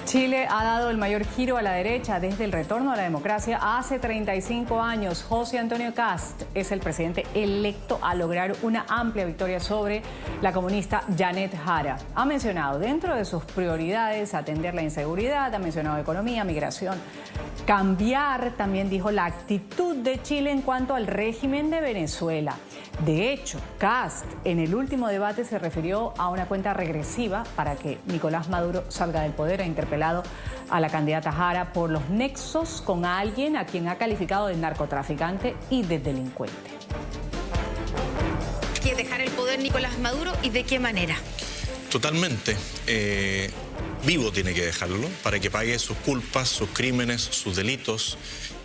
Chile ha dado el mayor giro a la derecha desde el retorno a la democracia hace 35 años. José Antonio Kast es el presidente electo a lograr una amplia victoria sobre la comunista Janet Jara. Ha mencionado dentro de sus prioridades atender la inseguridad, ha mencionado economía, migración. Cambiar, también dijo, la actitud de Chile en cuanto al régimen de Venezuela. De hecho, Kast en el último debate se refirió a una cuenta regresiva para que Nicolás Maduro salga del poder. Ha interpelado a la candidata Jara por los nexos con alguien a quien ha calificado de narcotraficante y de delincuente. ¿Quiere dejar el poder Nicolás Maduro y de qué manera? Totalmente. Vivo tiene que dejarlo para que pague sus culpas, sus crímenes, sus delitos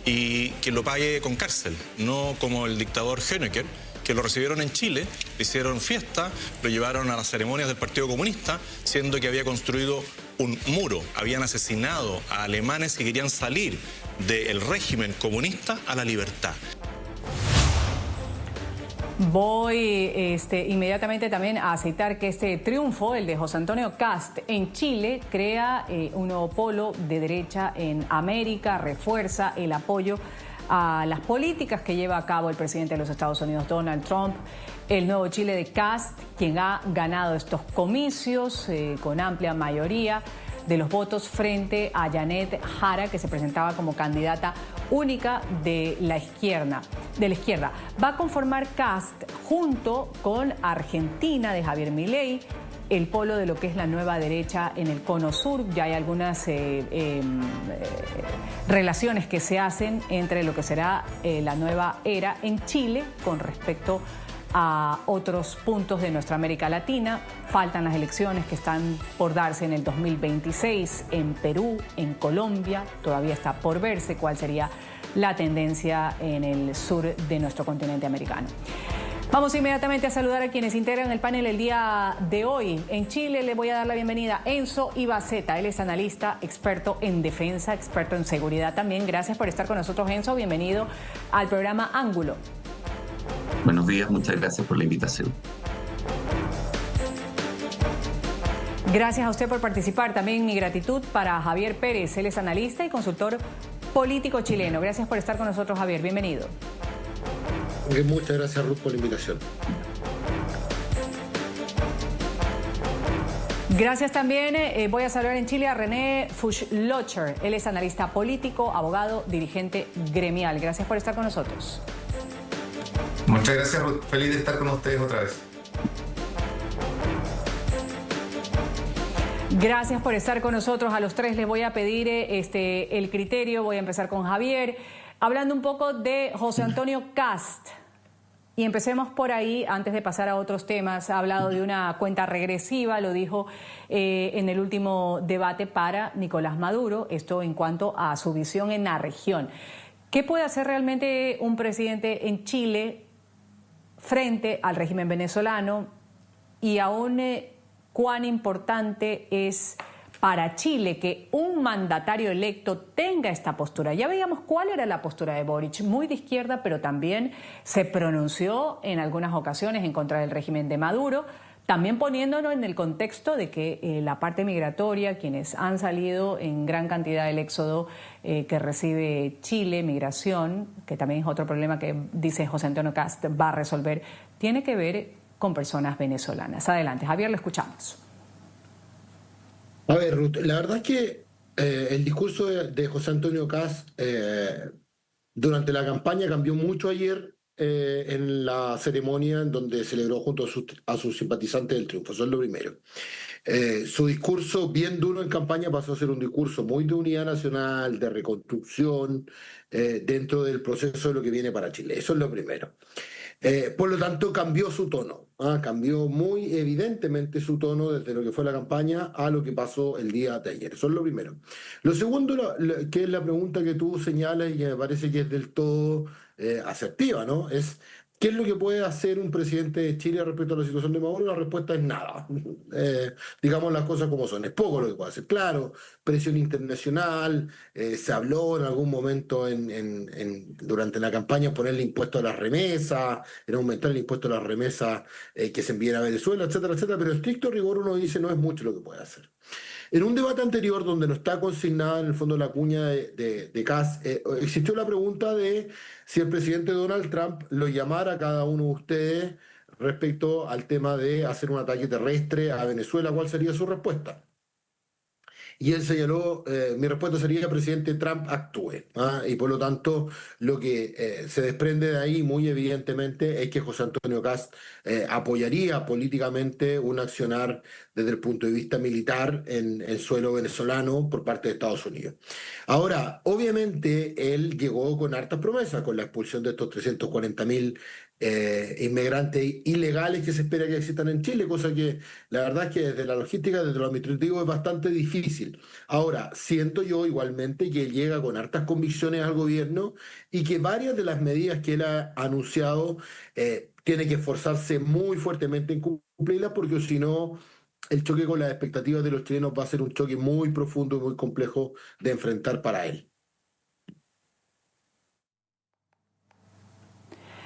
y que lo pague con cárcel, no como el dictador Honecker, que lo recibieron en Chile, le hicieron fiesta, lo llevaron a las ceremonias del Partido Comunista, siendo que había construido un muro, habían asesinado a alemanes que querían salir del régimen comunista a la libertad. Voy inmediatamente también a citar que este triunfo, el de José Antonio Kast en Chile, crea un nuevo polo de derecha en América, refuerza el apoyo a las políticas que lleva a cabo el presidente de los Estados Unidos, Donald Trump. El nuevo Chile de Kast, quien ha ganado estos comicios con amplia mayoría de los votos frente a Janet Jara, que se presentaba como candidata única de la izquierda. Va a conformar Kast junto con Argentina de Javier Milei, el polo de lo que es la nueva derecha en el cono sur. Ya hay algunas relaciones que se hacen entre lo que será la nueva era en Chile con respecto a otros puntos de nuestra América Latina. Faltan las elecciones que están por darse en el 2026 en Perú, en Colombia. Todavía está por verse cuál sería la tendencia en el sur de nuestro continente americano. Vamos inmediatamente a saludar a quienes integran el panel el día de hoy. En Chile le voy a dar la bienvenida a Enzo Ibaceta. Él es analista, experto en defensa, experto en seguridad también. Gracias por estar con nosotros, Enzo. Bienvenido al programa Ángulo. Buenos días, muchas gracias por la invitación. Gracias a usted por participar. También mi gratitud para Javier Pérez. Él es analista y consultor político chileno. Gracias por estar con nosotros, Javier. Bienvenido. Muchas gracias, Ruth, por la invitación. Gracias también. Voy a saludar en Chile a René Fuchslocher. Él es analista político, abogado, dirigente gremial. Gracias por estar con nosotros. Muchas gracias, Ruth. Feliz de estar con ustedes otra vez. Gracias por estar con nosotros. A los tres les voy a pedir el criterio. Voy a empezar con Javier, hablando un poco de José Antonio Kast. Y empecemos por ahí, antes de pasar a otros temas. Ha hablado de una cuenta regresiva, lo dijo en el último debate para Nicolás Maduro, esto en cuanto a su visión en la región. ¿Qué puede hacer realmente un presidente en Chile frente al régimen venezolano? Y aún cuán importante es para Chile que un mandatario electo tenga esta postura. Ya veíamos cuál era la postura de Boric, muy de izquierda, pero también se pronunció en algunas ocasiones en contra del régimen de Maduro, también poniéndonos en el contexto de que la parte migratoria, quienes han salido en gran cantidad del éxodo que recibe Chile, migración, que también es otro problema que dice José Antonio Kast va a resolver, tiene que ver con personas venezolanas. Adelante, Javier, lo escuchamos. A ver, Ruth, la verdad es que el discurso de José Antonio Kast durante la campaña cambió mucho ayer en la ceremonia en donde celebró junto a sus simpatizantes el triunfo. Eso es lo primero. Su discurso bien duro en campaña pasó a ser un discurso muy de unidad nacional, de reconstrucción dentro del proceso de lo que viene para Chile. Eso es lo primero. Por lo tanto, cambió su tono, cambió muy evidentemente su tono desde lo que fue la campaña a lo que pasó el día de ayer. Eso es lo primero. Lo segundo, que es la pregunta que tú señalas y que me parece que es del todo asertiva, ¿no? Es ¿qué es lo que puede hacer un presidente de Chile respecto a la situación de Maduro? La respuesta es nada. Digamos las cosas como son. Es poco lo que puede hacer. Claro, presión internacional, se habló en algún momento durante la campaña ponerle impuesto a las remesas, en aumentar el impuesto a las remesas que se envían a Venezuela, etcétera, etcétera, pero en estricto rigor uno dice no es mucho lo que puede hacer. En un debate anterior, donde no está consignada en el fondo la cuña de Kast, existió la pregunta de si el presidente Donald Trump lo llamara a cada uno de ustedes respecto al tema de hacer un ataque terrestre a Venezuela. ¿Cuál sería su respuesta? Y él señaló, mi respuesta sería, presidente Trump, actúe. ¿Ah? Y por lo tanto, lo que se desprende de ahí, muy evidentemente, es que José Antonio Kast apoyaría políticamente un accionar desde el punto de vista militar en suelo venezolano por parte de Estados Unidos. Ahora, obviamente, él llegó con hartas promesas, con la expulsión de estos 340.000 inmigrantes ilegales que se espera que existan en Chile, cosa que la verdad es que desde la logística, desde lo administrativo es bastante difícil. Ahora, siento yo igualmente que él llega con hartas convicciones al gobierno y que varias de las medidas que él ha anunciado tiene que esforzarse muy fuertemente en cumplirlas, porque si no, el choque con las expectativas de los chilenos va a ser un choque muy profundo y muy complejo de enfrentar para él.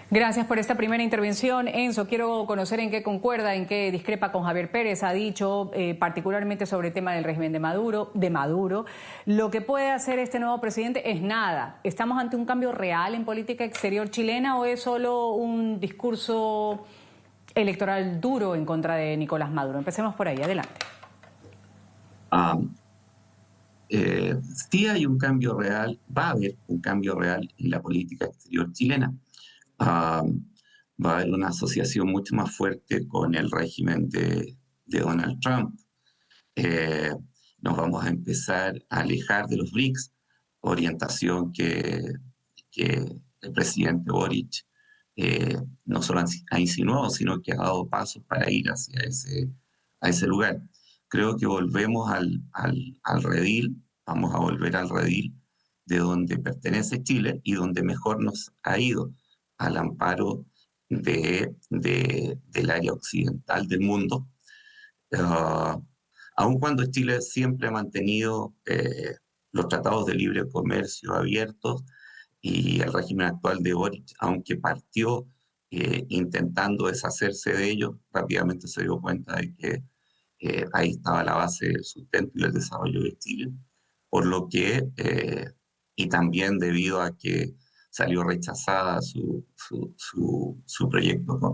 Gracias por esta primera intervención. Enzo, quiero conocer en qué concuerda, en qué discrepa con Javier Pérez. Ha dicho particularmente sobre el tema del régimen de Maduro. Lo que puede hacer este nuevo presidente es nada. ¿Estamos ante un cambio real en política exterior chilena o es solo un discurso electoral duro en contra de Nicolás Maduro? Empecemos por ahí. Adelante. Sí hay un cambio real, va a haber un cambio real en la política exterior chilena. Va a haber una asociación mucho más fuerte con el régimen de Donald Trump. Nos vamos a empezar a alejar de los BRICS, orientación que el presidente Boric no solo ha insinuado, sino que ha dado pasos para ir hacia ese lugar. Creo que volvemos al redil, vamos a volver al redil de donde pertenece Chile y donde mejor nos ha ido, al amparo del área occidental del mundo, aun cuando Chile siempre ha mantenido los tratados de libre comercio abiertos y el régimen actual de Boric, aunque partió intentando deshacerse de ellos, rápidamente se dio cuenta de que ahí estaba la base del sustento y del desarrollo de Chile, por lo que, y también debido a que salió rechazada su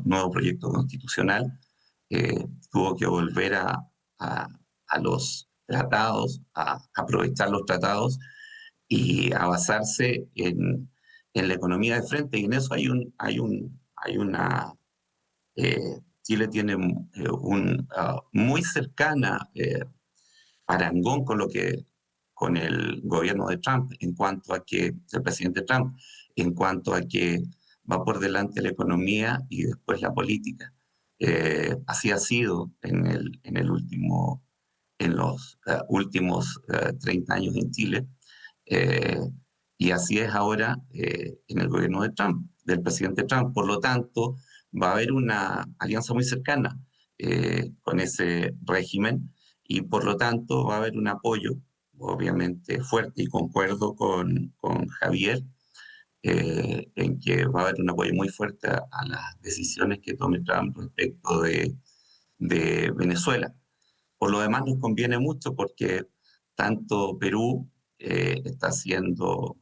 nuevo proyecto constitucional, tuvo que volver a los tratados, a aprovechar los tratados y a basarse en la economía de frente. Y en eso Chile tiene muy cercana parangón con el gobierno de Trump, en cuanto a que el presidente Trump, en cuanto a que va por delante la economía y después la política. Así ha sido en los últimos 30 años en Chile, y así es ahora en el gobierno de Trump, del presidente Trump. Por lo tanto, va a haber una alianza muy cercana con ese régimen y por lo tanto va a haber un apoyo obviamente fuerte, y concuerdo con Javier en que va a haber un apoyo muy fuerte a las decisiones que tome Trump respecto de Venezuela. Por lo demás nos conviene mucho porque tanto Perú está siendo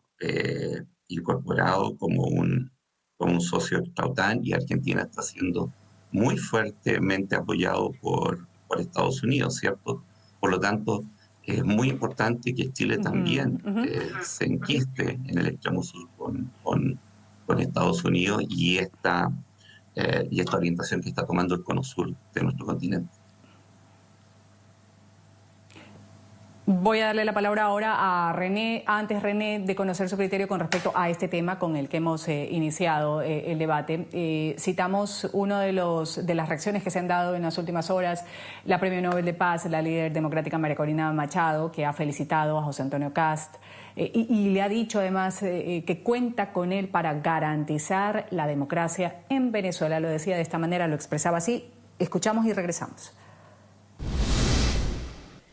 incorporado como un socio de la OTAN, y Argentina está siendo muy fuertemente apoyado por Estados Unidos, ¿cierto? Por lo tanto, es muy importante que Chile también se enquiste en el extremo sur con Estados Unidos y esta orientación que está tomando el cono sur de nuestro continente. Voy a darle la palabra ahora a René. Antes, René, de conocer su criterio con respecto a este tema con el que hemos iniciado el debate. Citamos una de las reacciones que se han dado en las últimas horas. La Premio Nobel de Paz, la líder democrática María Corina Machado, que ha felicitado a José Antonio Kast y le ha dicho además que cuenta con él para garantizar la democracia en Venezuela. Lo decía de esta manera, lo expresaba así. Escuchamos y regresamos.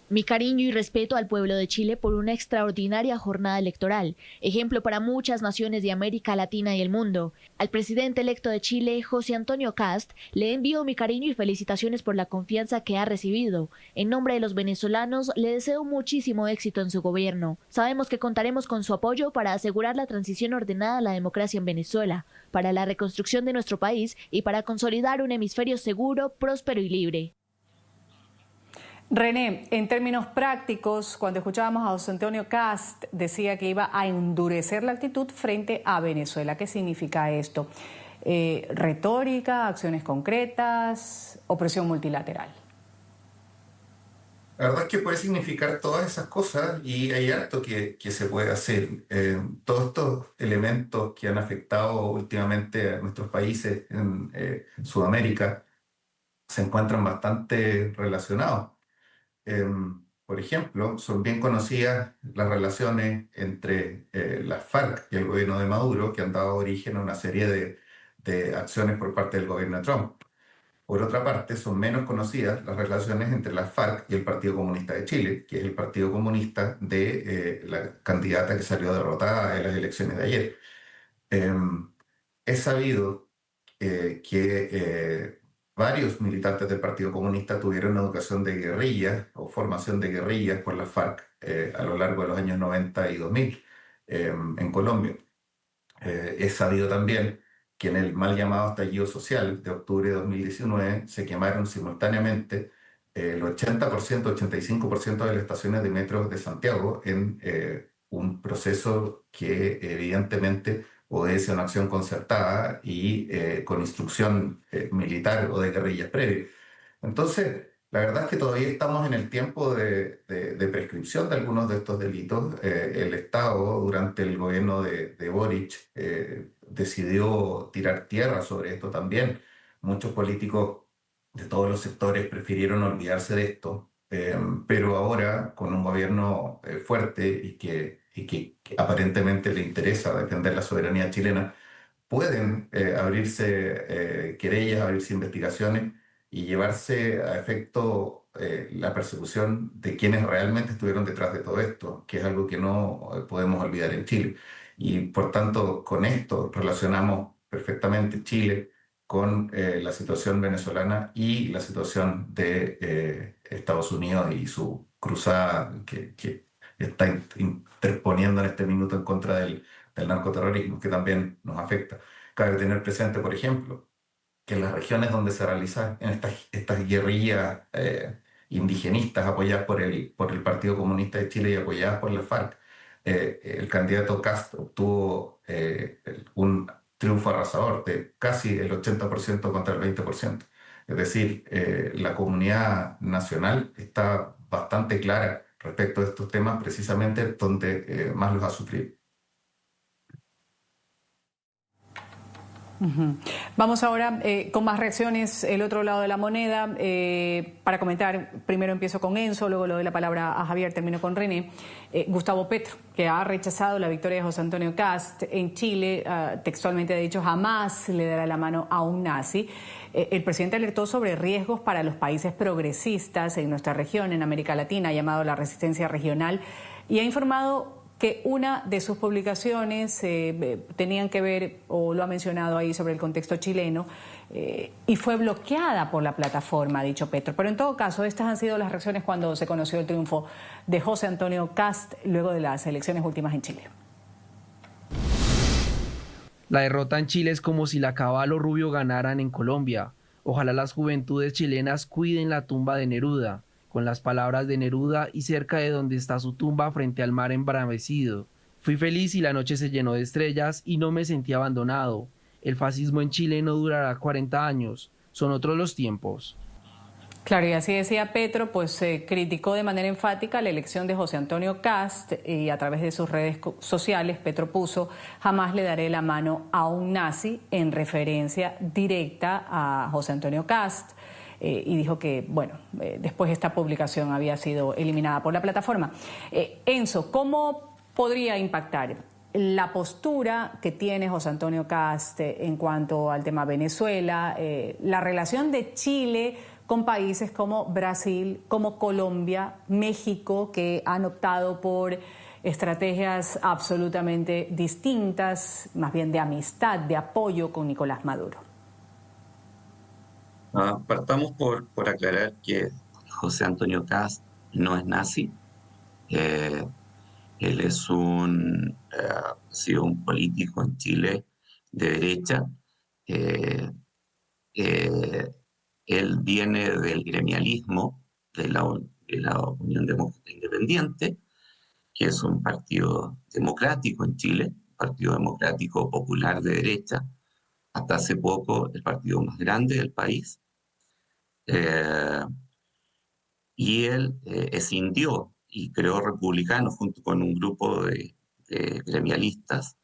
Mi cariño y respeto al pueblo de Chile por una extraordinaria jornada electoral, ejemplo para muchas naciones de América Latina y el mundo. Al presidente electo de Chile, José Antonio Kast, le envío mi cariño y felicitaciones por la confianza que ha recibido. En nombre de los venezolanos, le deseo muchísimo éxito en su gobierno. Sabemos que contaremos con su apoyo para asegurar la transición ordenada a la democracia en Venezuela, para la reconstrucción de nuestro país y para consolidar un hemisferio seguro, próspero y libre. René, en términos prácticos, cuando escuchábamos a José Antonio Kast, decía que iba a endurecer la actitud frente a Venezuela. ¿Qué significa esto? ¿Retórica, acciones concretas o presión multilateral? La verdad es que puede significar todas esas cosas y hay harto que se puede hacer. Todos estos elementos que han afectado últimamente a nuestros países en Sudamérica se encuentran bastante relacionados. Por ejemplo, son bien conocidas las relaciones entre las FARC y el gobierno de Maduro, que han dado origen a una serie de acciones por parte del gobierno de Trump. Por otra parte, son menos conocidas las relaciones entre las FARC y el Partido Comunista de Chile, que es el partido comunista de la candidata que salió derrotada en las elecciones de ayer. Es sabido que varios militantes del Partido Comunista tuvieron educación de guerrillas o formación de guerrillas por las FARC a lo largo de los años 90 y 2000 en Colombia. Es sabido también que en el mal llamado estallido social de octubre de 2019 se quemaron simultáneamente el 80%, 85% de las estaciones de metro de Santiago en un proceso que evidentemente obedece a una acción concertada y con instrucción militar o de guerrillas previa. Entonces, la verdad es que todavía estamos en el tiempo de prescripción de algunos de estos delitos. El Estado, durante el gobierno de Boric, decidió tirar tierra sobre esto también. Muchos políticos de todos los sectores prefirieron olvidarse de esto, pero ahora, con un gobierno fuerte y que aparentemente le interesa defender la soberanía chilena, pueden abrirse querellas, abrirse investigaciones y llevarse a efecto la persecución de quienes realmente estuvieron detrás de todo esto, que es algo que no podemos olvidar en Chile. Y por tanto, con esto relacionamos perfectamente Chile con la situación venezolana y la situación de Estados Unidos y su cruzada que está interponiendo en este minuto en contra del narcoterrorismo, que también nos afecta. Cabe tener presente, por ejemplo, que en las regiones donde se realizan estas guerrillas indigenistas apoyadas por el Partido Comunista de Chile y apoyadas por la FARC, el candidato Kast obtuvo un triunfo arrasador de casi el 80% contra el 20%. Es decir, la comunidad nacional está bastante clara respecto a estos temas, precisamente donde más los ha sufrido. Vamos ahora con más reacciones, el otro lado de la moneda. Para comentar, primero empiezo con Enzo, luego le doy la palabra a Javier, termino con René. Gustavo Petro, que ha rechazado la victoria de José Antonio Kast en Chile, textualmente ha dicho jamás le dará la mano a un nazi. El presidente alertó sobre riesgos para los países progresistas en nuestra región, en América Latina, llamado la resistencia regional, y ha informado que una de sus publicaciones tenían que ver, o lo ha mencionado ahí, sobre el contexto chileno, y fue bloqueada por la plataforma, ha dicho Petro. Pero en todo caso, estas han sido las reacciones cuando se conoció el triunfo de José Antonio Kast luego de las elecciones últimas en Chile. La derrota en Chile es como si la Caballo Rubio ganaran en Colombia. Ojalá las juventudes chilenas cuiden la tumba de Neruda, con las palabras de Neruda y cerca de donde está su tumba frente al mar embravecido. Fui feliz y la noche se llenó de estrellas y no me sentí abandonado. El fascismo en Chile no durará 40 años, son otros los tiempos. Claro, y así decía Petro, pues criticó de manera enfática la elección de José Antonio Kast y a través de sus redes sociales Petro puso jamás le daré la mano a un nazi en referencia directa a José Antonio Kast. Y dijo que, bueno, después esta publicación había sido eliminada por la plataforma. Enzo, ¿cómo podría impactar la postura que tiene José Antonio Kast en cuanto al tema Venezuela, la relación de Chile con países como Brasil, como Colombia, México, que han optado por estrategias absolutamente distintas, más bien de amistad, de apoyo con Nicolás Maduro? Partamos por aclarar que José Antonio Kast no es nazi. Él ha sido un político en Chile de derecha. Eh, eh, Él viene del gremialismo de la Unión Demócrata Independiente, que es un partido democrático en Chile, un partido democrático popular de derecha, hasta hace poco el partido más grande del país. Eh, y él escindió y creó Republicanos junto con un grupo de gremialistas,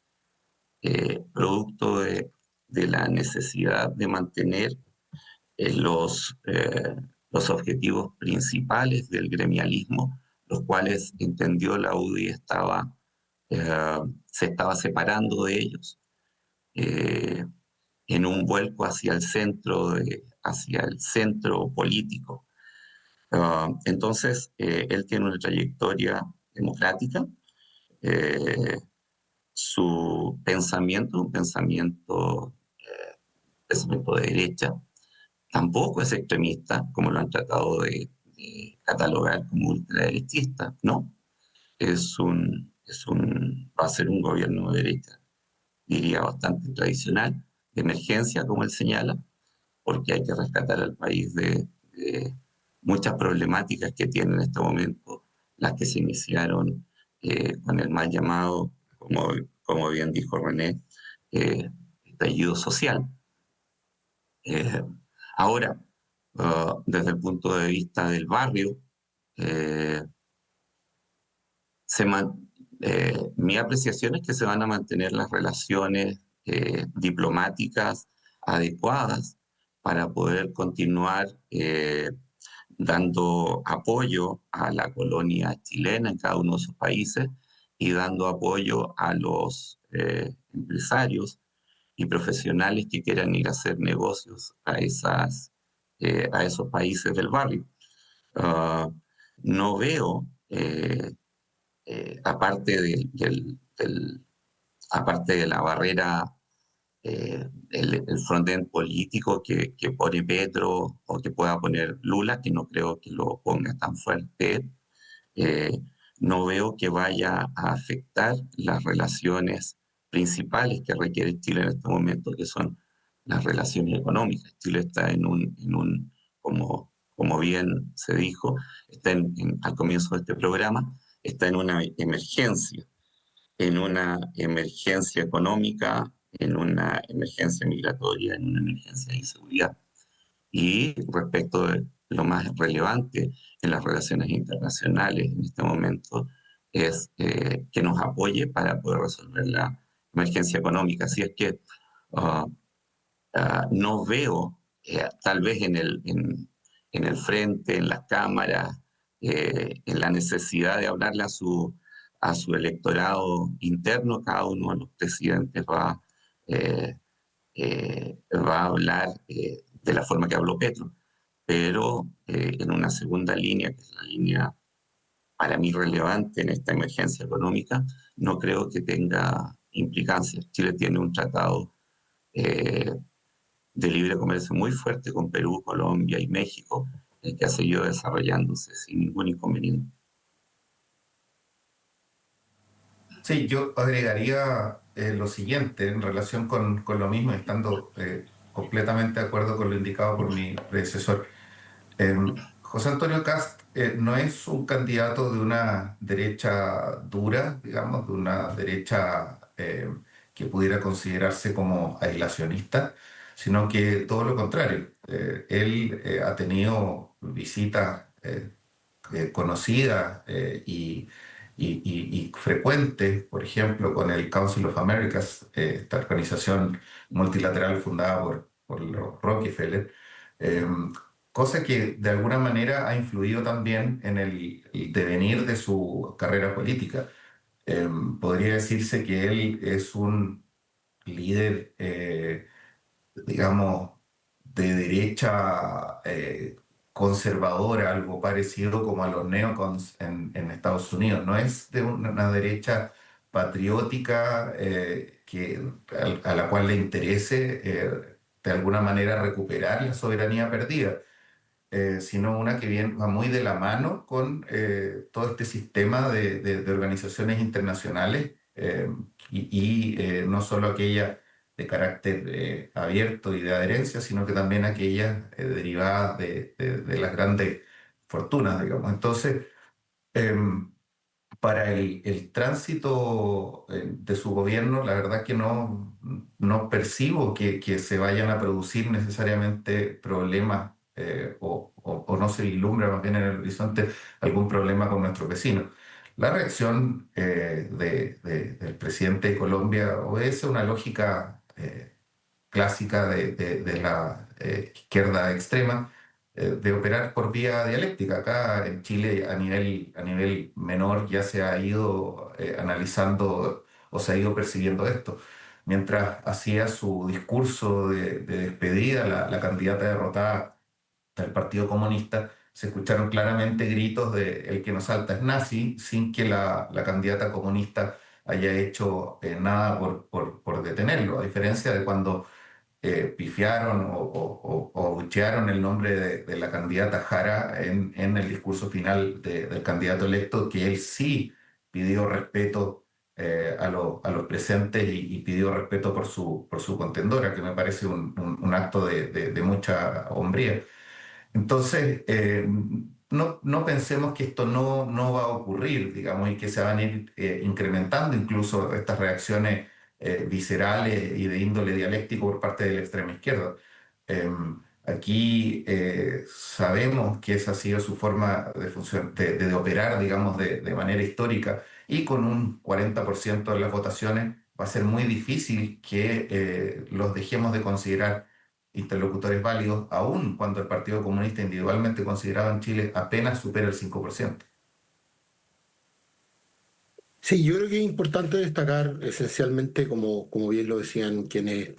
producto de la necesidad de mantener los objetivos principales del gremialismo, los cuales entendió la UDI se estaba separando de ellos en un vuelco hacia el centro político. Entonces, él tiene una trayectoria democrática. Su pensamiento, un pensamiento de derecha, tampoco es extremista, como lo han tratado de catalogar como ultraderechista, ¿no? Va a ser un gobierno de derecha, diría bastante tradicional, de emergencia, como él señala, porque hay que rescatar al país de muchas problemáticas que tiene en este momento, las que se iniciaron con el mal llamado, como bien dijo René, estallido social. Ahora, desde el punto de vista del barrio, mi apreciación es que se van a mantener las relaciones diplomáticas adecuadas para poder continuar dando apoyo a la colonia chilena en cada uno de sus países y dando apoyo a los empresarios y profesionales que quieran ir a hacer negocios a esos países del barrio. No veo, aparte de la barrera, el frontend político que pone Petro o que pueda poner Lula, que no creo que lo ponga tan fuerte, no veo que vaya a afectar las relaciones principales que requiere Chile en este momento, que son las relaciones económicas. Chile está como bien se dijo, al comienzo de este programa, está en una emergencia económica, en una emergencia migratoria, en una emergencia de inseguridad. Y respecto de lo más relevante en las relaciones internacionales en este momento es que nos apoye para poder resolver la emergencia económica. Así es que no veo, tal vez en el frente, en las cámaras, en la necesidad de hablarle a su electorado interno. Cada uno de los presidentes va a hablar de la forma que habló Petro, pero en una segunda línea, que es la línea para mí relevante en esta emergencia económica, no creo que tenga implicancias. Chile tiene un tratado de libre comercio muy fuerte con Perú, Colombia y México, que ha seguido desarrollándose sin ningún inconveniente. Sí, yo agregaría lo siguiente en relación con lo mismo, estando completamente de acuerdo con lo indicado por mi predecesor. José Antonio Kast no es un candidato de una derecha dura, digamos, de una derecha que pudiera considerarse como aislacionista, sino que todo lo contrario. Él ha tenido visitas conocidas y frecuentes, por ejemplo, con el Council of Americas, esta organización multilateral fundada por los Rockefeller, cosa que de alguna manera ha influido también en el devenir de su carrera política. Podría decirse que él es un líder, digamos, de derecha conservadora, algo parecido como a los neocons en Estados Unidos. No es de una derecha patriótica a la cual le interese de alguna manera recuperar la soberanía perdida, sino una que va muy de la mano con todo este sistema de organizaciones internacionales no solo aquellas de carácter abierto y de adherencia, sino que también aquellas derivadas de las grandes fortunas, digamos. Entonces, para el tránsito de su gobierno, la verdad que no percibo que se vayan a producir necesariamente problemas o no se vislumbra más bien en el horizonte algún problema con nuestros vecinos. La reacción del presidente de Colombia obedece a una lógica clásica de la izquierda extrema, de operar por vía dialéctica. Acá en Chile a nivel menor ya se ha ido analizando o se ha ido percibiendo esto. Mientras hacía su discurso de despedida, la candidata derrotada del Partido Comunista, se escucharon claramente gritos de "el que nos salta es nazi", sin que la candidata comunista haya hecho nada por detenerlo, a diferencia de cuando pifiaron o abuchearon el nombre de la candidata Jara en el discurso final del candidato electo, que él sí pidió respeto a los presentes y pidió respeto por su contendora, que me parece un acto de mucha hombría. Entonces, no pensemos que esto no va a ocurrir, digamos, y que se van a ir incrementando incluso estas reacciones viscerales y de índole dialéctico por parte de la extrema izquierda. Aquí sabemos que esa ha sido su forma de operar, digamos, de manera histórica, y con un 40% de las votaciones va a ser muy difícil que los dejemos de considerar interlocutores válidos, aun cuando el Partido Comunista individualmente considerado en Chile apenas supera el 5%. Sí, yo creo que es importante destacar esencialmente, como bien lo decían con quienes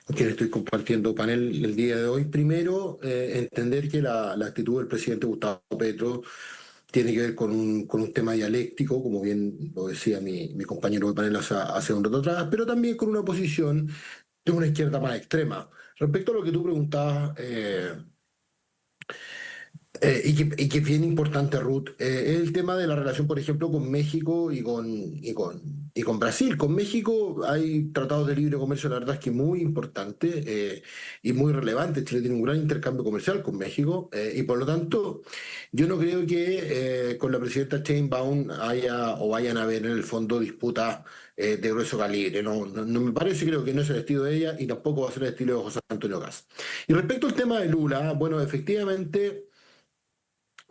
estoy compartiendo panel el día de hoy, primero entender que la actitud del presidente Gustavo Petro tiene que ver con un tema dialéctico, como bien lo decía mi compañero de panel hace un rato atrás, pero también con una posición de una izquierda más extrema. Respecto a lo que tú preguntabas, y que es bien importante, Ruth, es el tema de la relación, por ejemplo, con México y con Brasil. Con México hay tratados de libre comercio, la verdad es que muy importante y muy relevante. Chile tiene un gran intercambio comercial con México y por lo tanto yo no creo que con la presidenta Sheinbaum haya o vayan a haber en el fondo disputas de grueso calibre. No me parece, creo que no es el estilo de ella y tampoco va a ser el estilo de José Antonio Kast. Y respecto al tema de Lula, bueno, efectivamente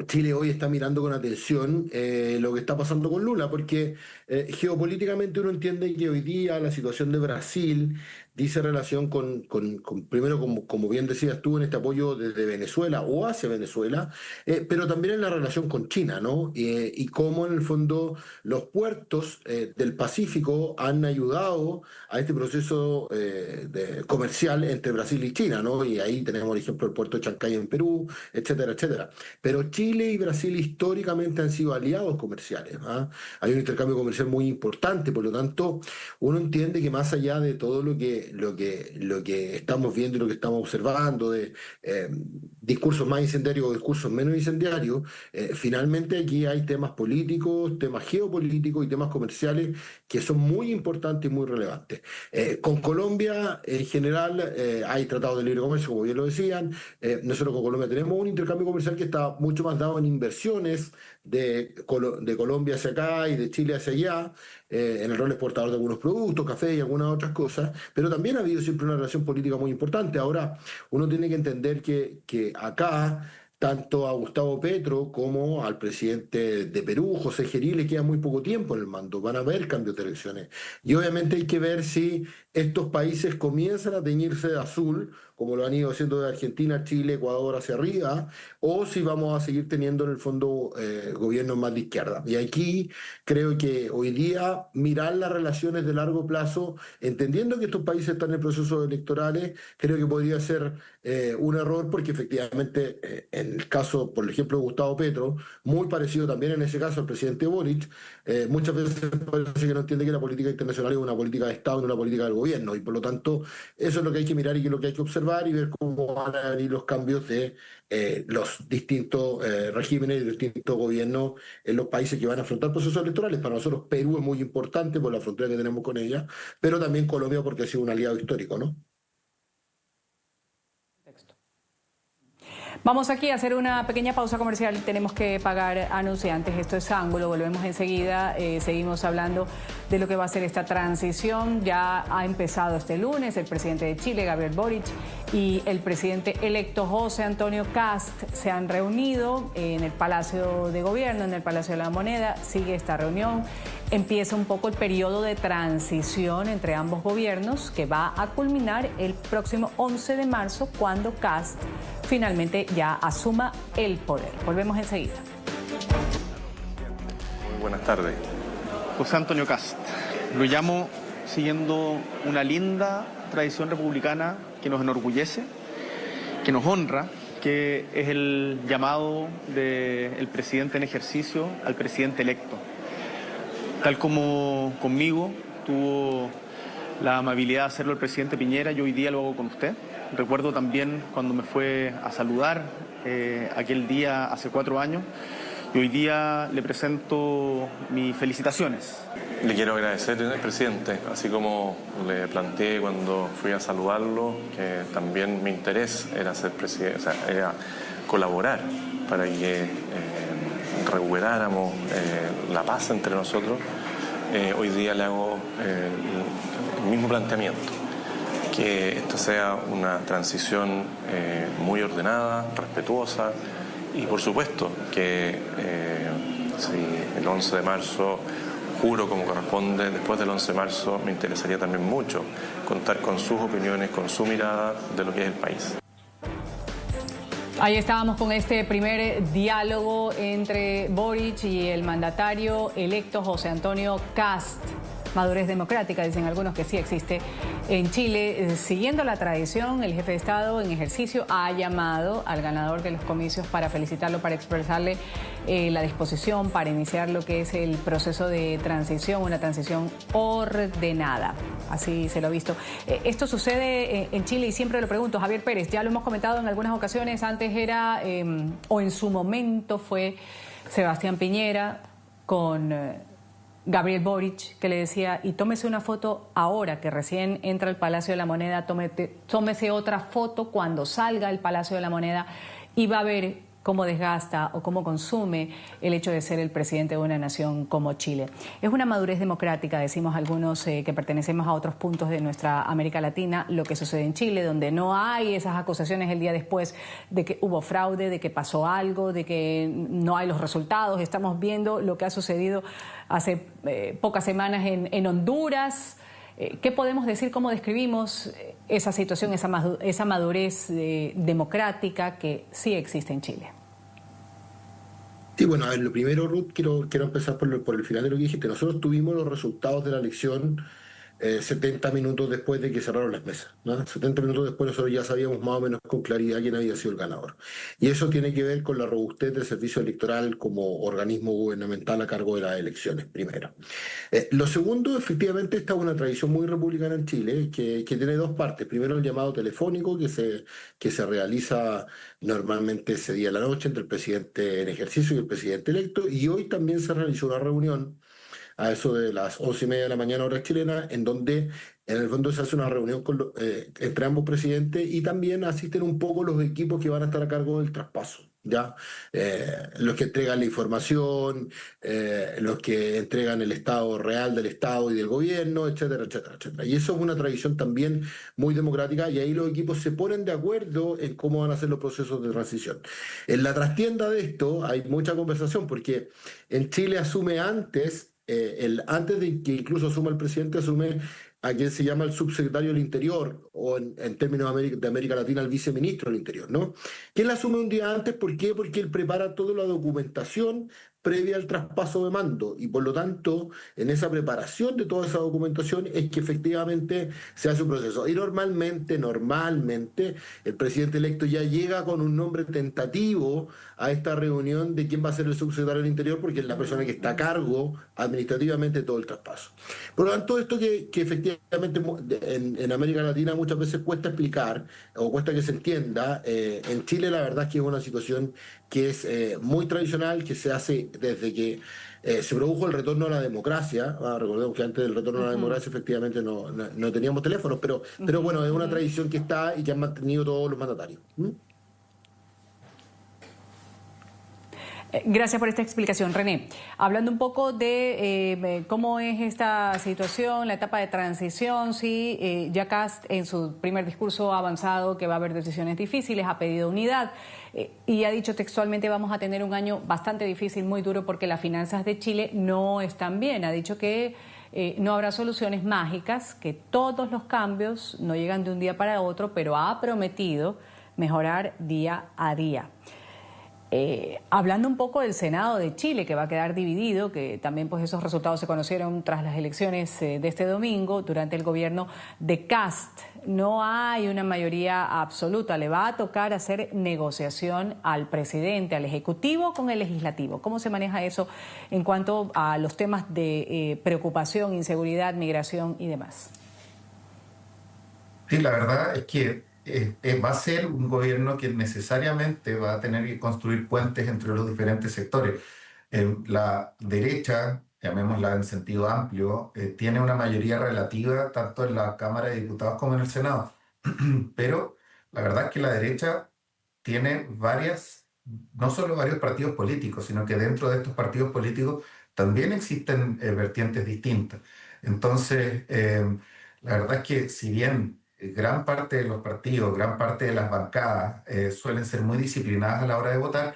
Chile hoy está mirando con atención lo que está pasando con Lula, porque geopolíticamente uno entiende que hoy día la situación de Brasil dice relación primero, como bien decías tú, en este apoyo desde Venezuela o hacia Venezuela, pero también en la relación con China, ¿no? Y cómo en el fondo los puertos del Pacífico han ayudado a este proceso comercial entre Brasil y China, ¿no? Y ahí tenemos, por ejemplo, el puerto de Chancay en Perú, etcétera, etcétera. Pero Chile y Brasil históricamente han sido aliados comerciales, ¿ah? Hay un intercambio comercial muy importante, por lo tanto, uno entiende que más allá de todo lo que estamos viendo y lo que estamos observando, de discursos más incendiarios o discursos menos incendiarios, finalmente aquí hay temas políticos, temas geopolíticos y temas comerciales que son muy importantes y muy relevantes. Con Colombia, en general, hay tratados de libre comercio, como bien lo decían. Nosotros con Colombia tenemos un intercambio comercial que está mucho más dado en inversiones de Colombia hacia acá y de Chile hacia allá, en el rol exportador de algunos productos, café y algunas otras cosas, pero también ha habido siempre una relación política muy importante. Ahora, uno tiene que entender que acá tanto a Gustavo Petro como al presidente de Perú, José Gerí, le queda muy poco tiempo en el mando. Van a haber cambios de elecciones. Y obviamente hay que ver si estos países comienzan a teñirse de azul, como lo han ido haciendo de Argentina, Chile, Ecuador hacia arriba, o si vamos a seguir teniendo en el fondo gobiernos más de izquierda. Y aquí creo que hoy día mirar las relaciones de largo plazo, entendiendo que estos países están en procesos electorales, creo que podría ser un error, porque efectivamente en el caso, por ejemplo, de Gustavo Petro, muy parecido también en ese caso al presidente Boric, muchas veces parece que no entiende que la política internacional es una política de Estado, no una política del gobierno, y por lo tanto eso es lo que hay que mirar y que es lo que hay que observar y ver cómo van a venir los cambios de los distintos regímenes y distintos gobiernos en los países que van a afrontar procesos electorales. Para nosotros Perú es muy importante por la frontera que tenemos con ella, pero también Colombia porque ha sido un aliado histórico, ¿no? Vamos aquí a hacer una pequeña pausa comercial. Tenemos que pagar anunciantes. Esto es Ángulo. Volvemos enseguida. Seguimos hablando de lo que va a ser esta transición. Ya ha empezado este lunes. El presidente de Chile, Gabriel Boric, y el presidente electo José Antonio Kast se han reunido en el Palacio de Gobierno, en el Palacio de la Moneda. Sigue esta reunión. Empieza un poco el periodo de transición entre ambos gobiernos, que va a culminar el próximo 11 de marzo, cuando Kast finalmente ya asuma el poder. Volvemos enseguida. Muy buenas tardes. José Antonio Kast. Lo llamo siguiendo una linda tradición republicana que nos enorgullece, que nos honra, que es el llamado del presidente en ejercicio al presidente electo. Tal como conmigo tuvo la amabilidad de hacerlo el presidente Piñera, yo hoy día lo hago con usted. Recuerdo también cuando me fue a saludar aquel día hace 4 años, y hoy día le presento mis felicitaciones. Le quiero agradecer, presidente, así como le planteé cuando fui a saludarlo, que también mi interés era ser presidente, o sea, era colaborar para que recuperáramos la paz entre nosotros. Hoy día le hago el mismo planteamiento, que esto sea una transición muy ordenada, respetuosa, y por supuesto que si el 11 de marzo juro como corresponde, después del 11 de marzo me interesaría también mucho contar con sus opiniones, con su mirada de lo que es el país. Ahí estábamos con este primer diálogo entre Boric y el mandatario electo José Antonio Kast. Madurez democrática, dicen algunos que sí existe en Chile. Siguiendo la tradición, el jefe de Estado en ejercicio ha llamado al ganador de los comicios para felicitarlo, para expresarle la disposición para iniciar lo que es el proceso de transición, una transición ordenada. Así se lo ha visto. Esto sucede en Chile y siempre lo pregunto, Javier Pérez, ya lo hemos comentado en algunas ocasiones, antes era, o en su momento fue Sebastián Piñera con Gabriel Boric, que le decía, y tómese una foto ahora que recién entra al Palacio de la Moneda, tómese otra foto cuando salga al Palacio de la Moneda y va a ver cómo desgasta o cómo consume el hecho de ser el presidente de una nación como Chile. Es una madurez democrática, decimos algunos que pertenecemos a otros puntos de nuestra América Latina, lo que sucede en Chile, donde no hay esas acusaciones el día después de que hubo fraude, de que pasó algo, de que no hay los resultados. Estamos viendo lo que ha sucedido hace pocas semanas en Honduras. ¿Qué podemos decir, cómo describimos esa situación, esa madurez democrática que sí existe en Chile? Sí, bueno, a ver, lo primero, Ruth, quiero empezar por el final de lo que dijiste. Nosotros tuvimos los resultados de la elección 70 minutos después de que cerraron las mesas, ¿no? 70 minutos después nosotros ya sabíamos más o menos con claridad quién había sido el ganador. Y eso tiene que ver con la robustez del servicio electoral como organismo gubernamental a cargo de las elecciones, primero. Lo segundo, efectivamente, esta es una tradición muy republicana en Chile, que tiene dos partes. Primero, el llamado telefónico, que se realiza normalmente ese día a la noche entre el presidente en ejercicio y el presidente electo, y hoy también se realizó una reunión a eso de las 11:30 de la mañana hora chilena, en donde en el fondo se hace una reunión entre ambos presidentes y también asisten un poco los equipos que van a estar a cargo del traspaso. ¿ya? Los que entregan la información, los que entregan el estado real del Estado y del gobierno, etcétera, etcétera, etcétera. Y eso es una tradición también muy democrática y ahí los equipos se ponen de acuerdo en cómo van a ser los procesos de transición. En la trastienda de esto hay mucha conversación porque en Chile asume antes, antes de que incluso asuma el presidente, asume a quien se llama el subsecretario del Interior, o en términos de América Latina, el viceministro del Interior, ¿no? Que él asume un día antes, ¿por qué? Porque él prepara toda la documentación previa al traspaso de mando, y por lo tanto, en esa preparación de toda esa documentación es que efectivamente se hace un proceso. Y normalmente, el presidente electo ya llega con un nombre tentativo a esta reunión de quién va a ser el subsecretario del Interior, porque es la persona que está a cargo administrativamente de todo el traspaso. Por lo tanto, esto que efectivamente en América Latina muchas veces cuesta explicar o cuesta que se entienda, en Chile la verdad es que es una situación que es muy tradicional, que se hace desde que se produjo el retorno a la democracia. Recordemos que antes del retorno a la democracia efectivamente no teníamos teléfonos, pero bueno, es una tradición que está y que han mantenido todos los mandatarios. Gracias por esta explicación, René. Hablando un poco de cómo es esta situación, la etapa de transición, sí, ya Kast en su primer discurso ha avanzado que va a haber decisiones difíciles, ha pedido unidad y ha dicho textualmente vamos a tener un año bastante difícil, muy duro, porque las finanzas de Chile no están bien. Ha dicho que no habrá soluciones mágicas, que todos los cambios no llegan de un día para otro, pero ha prometido mejorar día a día. Hablando un poco del Senado de Chile, que va a quedar dividido, que también pues esos resultados se conocieron tras las elecciones de este domingo, durante el gobierno de Kast. No hay una mayoría absoluta, le va a tocar hacer negociación al presidente, al Ejecutivo con el Legislativo. ¿Cómo se maneja eso en cuanto a los temas de preocupación, inseguridad, migración y demás? Sí, la verdad es que va a ser un gobierno que necesariamente va a tener que construir puentes entre los diferentes sectores. La derecha, llamémosla en sentido amplio, tiene una mayoría relativa tanto en la Cámara de Diputados como en el Senado. Pero la verdad es que la derecha tiene no solo varios partidos políticos, sino que dentro de estos partidos políticos también existen vertientes distintas. Entonces, la verdad es que si bien gran parte de los partidos, gran parte de las bancadas suelen ser muy disciplinadas a la hora de votar,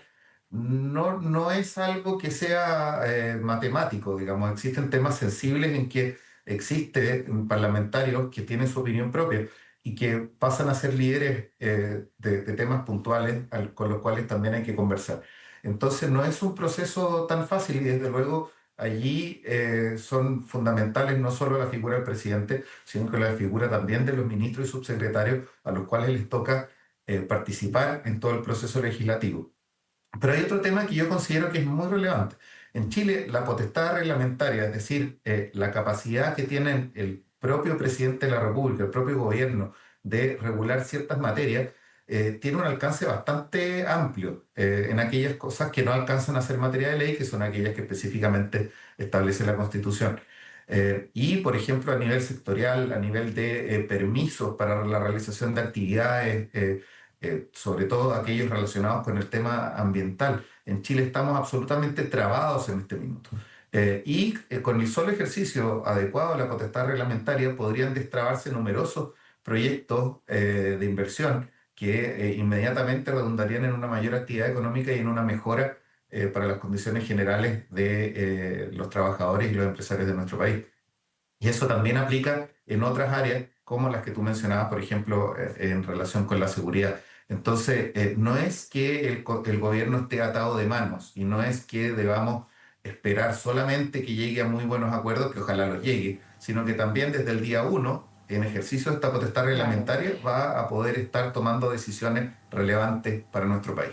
no es algo que sea matemático, digamos. Existen temas sensibles en que existen parlamentarios que tienen su opinión propia y que pasan a ser líderes de temas puntuales con los cuales también hay que conversar. Entonces no es un proceso tan fácil y desde luego allí son fundamentales no solo la figura del presidente, sino que la figura también de los ministros y subsecretarios a los cuales les toca participar en todo el proceso legislativo. Pero hay otro tema que yo considero que es muy relevante. En Chile, la potestad reglamentaria, es decir, la capacidad que tienen el propio presidente de la República, el propio gobierno, de regular ciertas materias, tiene un alcance bastante amplio en aquellas cosas que no alcanzan a ser materia de ley, que son aquellas que específicamente establece la Constitución. Y, por ejemplo, a nivel sectorial, a nivel de permisos para la realización de actividades, sobre todo aquellos relacionados con el tema ambiental, en Chile estamos absolutamente trabados en este minuto. Y con el solo ejercicio adecuado de la potestad reglamentaria podrían destrabarse numerosos proyectos de inversión que inmediatamente redundarían en una mayor actividad económica y en una mejora para las condiciones generales de los trabajadores y los empresarios de nuestro país. Y eso también aplica en otras áreas como las que tú mencionabas, por ejemplo, en relación con la seguridad. Entonces, no es que el gobierno esté atado de manos y no es que debamos esperar solamente que llegue a muy buenos acuerdos, que ojalá los llegue, sino que también desde el día 1, en ejercicio de esta potestad reglamentaria, va a poder estar tomando decisiones relevantes para nuestro país.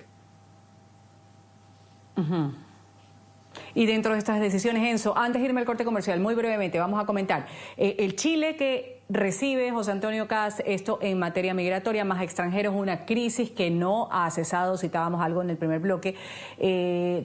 Y dentro de estas decisiones, Enzo, antes de irme al corte comercial, muy brevemente, vamos a comentar. El Chile que recibe José Antonio Kast esto en materia migratoria, más extranjeros, una crisis que no ha cesado, citábamos algo en el primer bloque.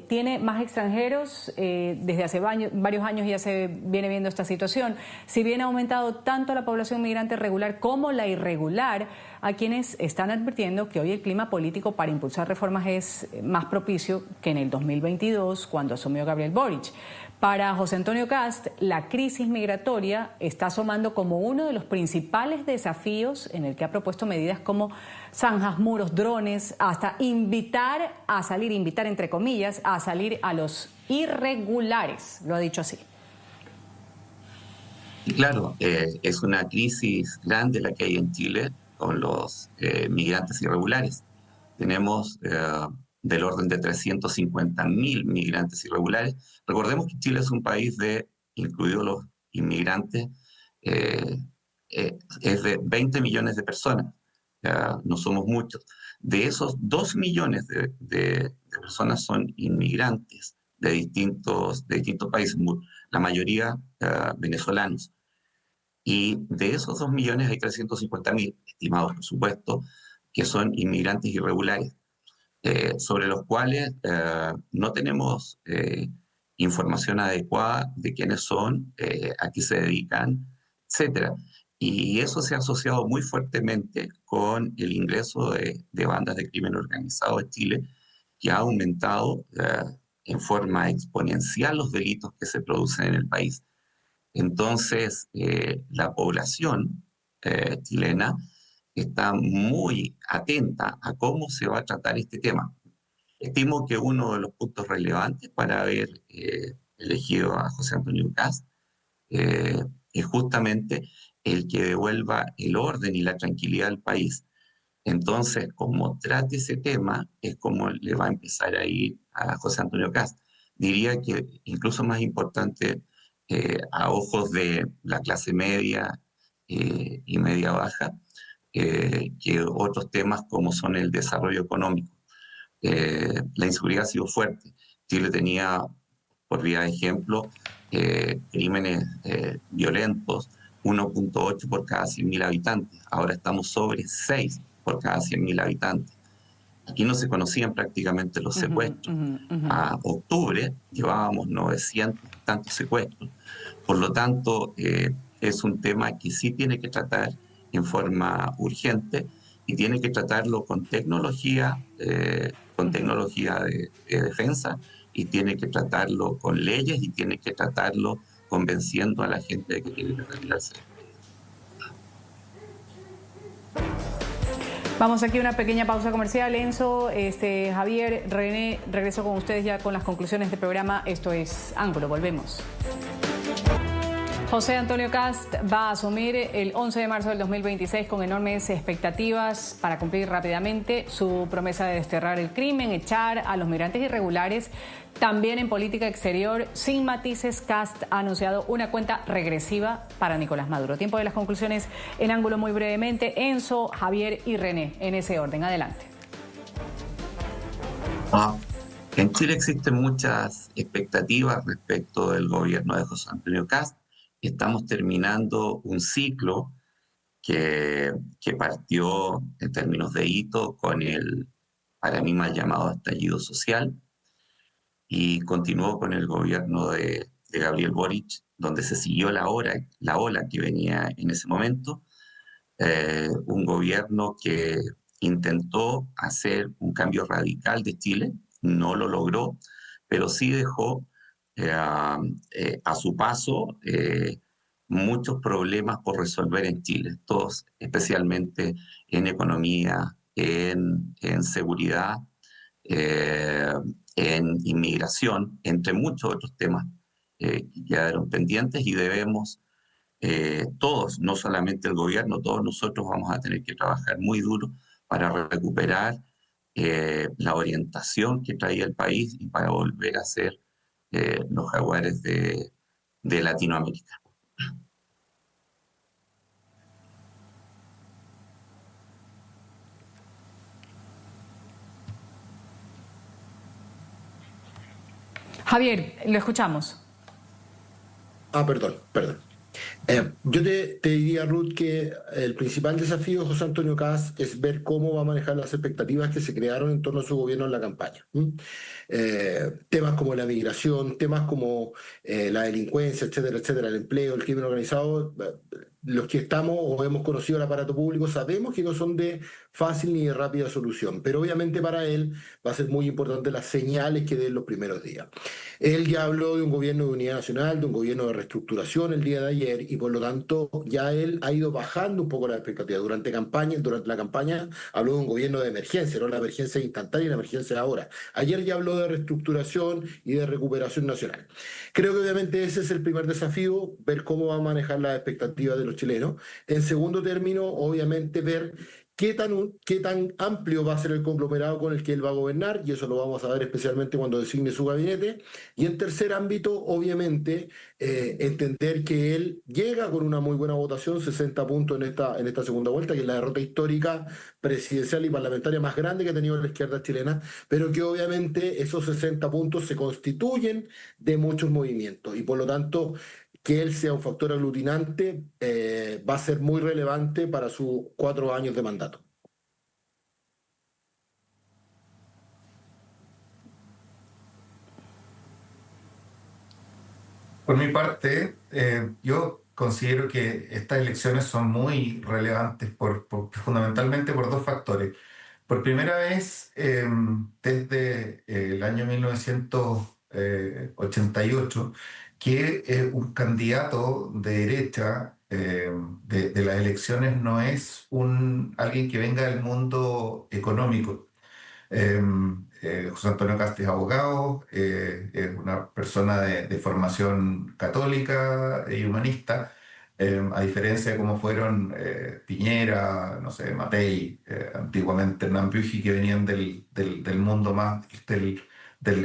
Tiene más extranjeros, desde hace varios años ya se viene viendo esta situación. Si bien ha aumentado tanto la población migrante regular como la irregular, a quienes están advirtiendo que hoy el clima político para impulsar reformas es más propicio que en el 2022, cuando asumió Gabriel Boric. Para José Antonio Kast, la crisis migratoria está asomando como uno de los principales desafíos en el que ha propuesto medidas como zanjas, muros, drones, hasta invitar entre comillas, a salir a los irregulares, lo ha dicho así. Y claro, es una crisis grande la que hay en Chile con los migrantes irregulares. Tenemos del orden de 350.000 migrantes irregulares. Recordemos que Chile es un país incluidos los inmigrantes, es de 20 millones de personas, no somos muchos. De esos 2 millones de personas son inmigrantes de distintos países, la mayoría venezolanos. Y de esos 2 millones hay 350.000, estimados por supuesto, que son inmigrantes irregulares, sobre los cuales no tenemos información adecuada de quiénes son, a qué se dedican, etc. Y eso se ha asociado muy fuertemente con el ingreso de bandas de crimen organizado en Chile, que ha aumentado en forma exponencial los delitos que se producen en el país. Entonces, la población chilena está muy atenta a cómo se va a tratar este tema. Estimo que uno de los puntos relevantes para haber elegido a José Antonio Kast es justamente el que devuelva el orden y la tranquilidad al país. Entonces, como trate ese tema, es como le va a empezar a ir a José Antonio Kast. Diría que incluso más importante a ojos de la clase media y media baja, que otros temas como son el desarrollo económico. La inseguridad ha sido fuerte. Chile tenía, por vía de ejemplo, crímenes violentos, 1.8 por cada 100.000 habitantes. Ahora estamos sobre 6 por cada 100.000 habitantes. Aquí no se conocían prácticamente los secuestros. A octubre llevábamos 900 tantos secuestros. Por lo tanto, es un tema que sí tiene que tratar en forma urgente y tiene que tratarlo con tecnología de defensa, y tiene que tratarlo con leyes, y tiene que tratarlo convenciendo a la gente de que tiene que retirarse. Vamos aquí a una pequeña pausa comercial. Enzo, Javier, René, regreso con ustedes ya con las conclusiones del programa. Esto es Ángulo, volvemos. José Antonio Kast va a asumir el 11 de marzo del 2026 con enormes expectativas para cumplir rápidamente su promesa de desterrar el crimen, echar a los migrantes irregulares. También en política exterior, sin matices, Kast ha anunciado una cuenta regresiva para Nicolás Maduro. Tiempo de las conclusiones en Ángulo muy brevemente. Enzo, Javier y René, en ese orden. Adelante. En Chile existen muchas expectativas respecto del gobierno de José Antonio Kast. Estamos terminando un ciclo que partió en términos de hito con el, para mí, mal llamado estallido social, y continuó con el gobierno de Gabriel Boric, donde se siguió la ola que venía en ese momento, un gobierno que intentó hacer un cambio radical de Chile, no lo logró, pero sí dejó a su paso muchos problemas por resolver en Chile, todos, especialmente en economía, en seguridad, en inmigración, entre muchos otros temas que quedaron pendientes, y debemos todos, no solamente el gobierno, todos nosotros vamos a tener que trabajar muy duro para recuperar la orientación que traía el país y para volver a ser los jaguares de Latinoamérica. Javier, lo escuchamos. Perdón. Yo te diría, Ruth, que el principal desafío de José Antonio Kast es ver cómo va a manejar las expectativas que se crearon en torno a su gobierno en la campaña. Temas como la migración, temas como la delincuencia, etcétera, etcétera, el empleo, el crimen organizado. Los que estamos o hemos conocido el aparato público sabemos que no son de fácil ni de rápida solución, pero obviamente para él va a ser muy importante las señales que den los primeros días. Él ya habló de un gobierno de unidad nacional, de un gobierno de reestructuración el día de ayer, y por lo tanto ya él ha ido bajando un poco la expectativa. Durante la campaña habló de un gobierno de emergencia, no la emergencia instantánea y la emergencia ahora. Ayer ya habló de reestructuración y de recuperación nacional. Creo que obviamente ese es el primer desafío, ver cómo va a manejar las expectativas de los chilenos. En segundo término, obviamente ver qué tan amplio va a ser el conglomerado con el que él va a gobernar, y eso lo vamos a ver especialmente cuando designe su gabinete. Y en tercer ámbito, obviamente, entender que él llega con una muy buena votación, 60 puntos en esta segunda vuelta, que es la derrota histórica presidencial y parlamentaria más grande que ha tenido la izquierda chilena, pero que obviamente esos 60 puntos se constituyen de muchos movimientos, y por lo tanto que él sea un factor aglutinante va a ser muy relevante para sus 4 años de mandato. Por mi parte, yo considero que estas elecciones son muy relevantes fundamentalmente por 2 factores. Por primera vez, desde el año 1988, que un candidato de derecha de las elecciones no es alguien que venga del mundo económico. José Antonio Kast es abogado, es una persona de formación católica y humanista, a diferencia de cómo fueron Piñera, no sé, Matei, antiguamente Hernán Büchi, que venían del mundo más del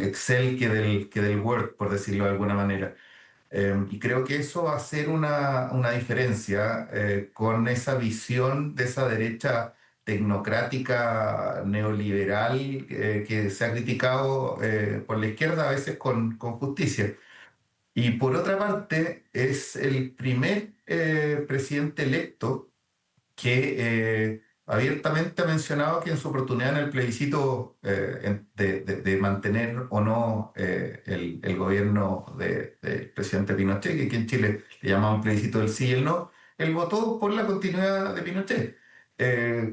Excel que del Word, por decirlo de alguna manera. Y creo que eso va a hacer una diferencia con esa visión de esa derecha tecnocrática neoliberal que se ha criticado por la izquierda a veces con justicia. Y por otra parte, es el primer presidente electo que abiertamente ha mencionado que en su oportunidad en el plebiscito de mantener o no el gobierno del presidente Pinochet, que aquí en Chile le llamaban plebiscito del sí y el no, él votó por la continuidad de Pinochet,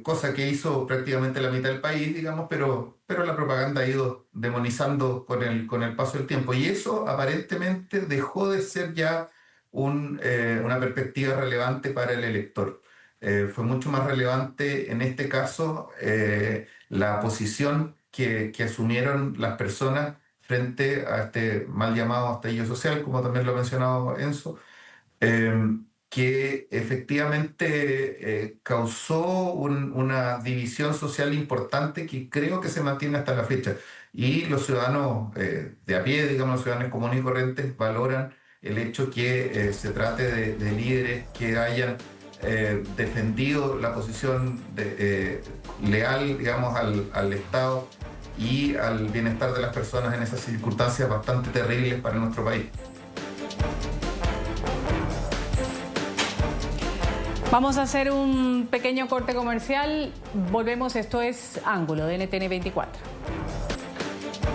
cosa que hizo prácticamente la mitad del país, digamos, pero la propaganda ha ido demonizando con el paso del tiempo, y eso aparentemente dejó de ser ya una perspectiva relevante para el elector. Fue mucho más relevante en este caso la posición que asumieron las personas frente a este mal llamado estallido social, como también lo ha mencionado Enzo, que efectivamente causó una división social importante que creo que se mantiene hasta la fecha. Y los ciudadanos de a pie, digamos, los ciudadanos comunes y corrientes, valoran el hecho que se trate de líderes que hayan defendido la posición leal, digamos, al Estado y al bienestar de las personas en esas circunstancias bastante terribles para nuestro país. Vamos a hacer un pequeño corte comercial. Volvemos, esto es Ángulo de NTN 24.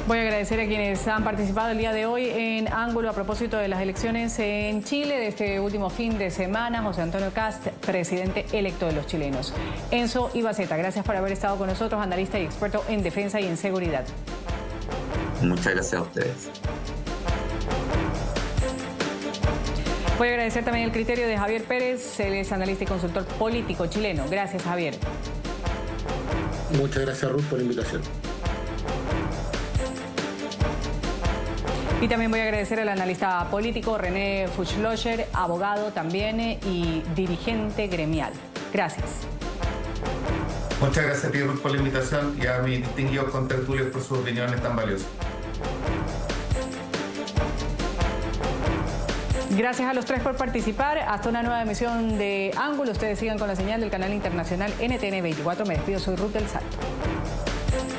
Voy a agradecer a quienes han participado el día de hoy en Ángulo a propósito de las elecciones en Chile de este último fin de semana. José Antonio Kast, presidente electo de los chilenos. Enzo Ibaceta, gracias por haber estado con nosotros, analista y experto en defensa y en seguridad. Muchas gracias a ustedes. Voy a agradecer también el criterio de Javier Pérez, él es analista y consultor político chileno. Gracias, Javier. Muchas gracias, Ruth, por la invitación. Y también voy a agradecer al analista político René Fuchslocher, abogado también y dirigente gremial. Gracias. Muchas gracias, Ruth, por la invitación, y a mis distinguidos contertulios por sus opiniones tan valiosas. Gracias a los tres por participar. Hasta una nueva emisión de Ángulo. Ustedes sigan con la señal del canal internacional NTN 24. Me despido, soy Ruth del Salto.